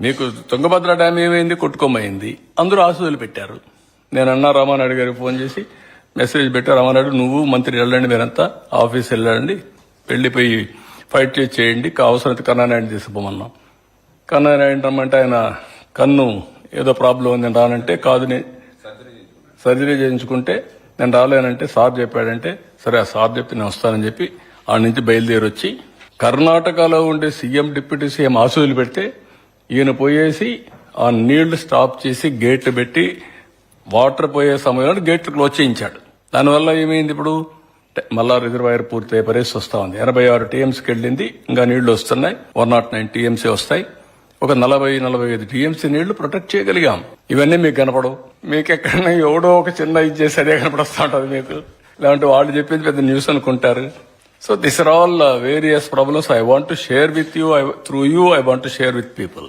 మీకు తుంగభద్ర డ్యామ్ ఏమైంది, కొట్టుకోమైంది, అందరూ ఆశలు పెట్టారు. నేను అన్నా రామానాయుడు గారికి ఫోన్ చేసి మెసేజ్ పెట్టా, రామానాయుడు నువ్వు మంత్రి వెళ్ళండి, మీరంతా ఆఫీస్ వెళ్ళండి, వెళ్ళిపోయి ఫైట్ చేయండి, అవసరమైతే కన్నానాయుడు తీసుకుపోమన్నాం. కన్నానాయుడు రమ్మంటే ఆయన కన్ను ఏదో ప్రాబ్లం ఉంది, నేను రానంటే కాదు సర్జరీ చేయించుకుంటే నేను రాలేనంటే సార్ చెప్పాడంటే సరే ఆ సార్ చెప్తే నేను వస్తానని చెప్పి ఆడ నుంచి బయలుదేరి వచ్చి కర్ణాటకలో ఉండే సీఎం డిప్యూటీ సీఎం ఆశలు పెడితే ఈయన పోయేసి ఆ నీళ్లు స్టాప్ చేసి గేట్లు పెట్టి వాటర్ పోయే సమయంలో గేట్లు క్లోజ్ చేయించాడు. దానివల్ల ఏమైంది, ఇప్పుడు మళ్ళా రిజర్వాయర్ పూర్తయ్యే పరిస్థితి వస్తా ఉంది. 86 టీఎంసీకి వెళ్ళింది, ఇంకా నీళ్లు వస్తున్నాయి. 109 టీఎంసీ వస్తాయి. ఒక 40-45 టీఎంసీ నీళ్లు ప్రొటెక్ట్ చేయగలిగాం. ఇవన్నీ మీకు కనపడవు. మీకు ఎక్కడైనా ఎవడో ఒక చిన్న ఇది చేసి అదే కనపడతా ఉంటుంది మీకు. ఇలాంటి వాళ్ళు చెప్పింది పెద్ద న్యూస్ అనుకుంటారు. So these are all various problems I want to share with you. Through you I want to share with people.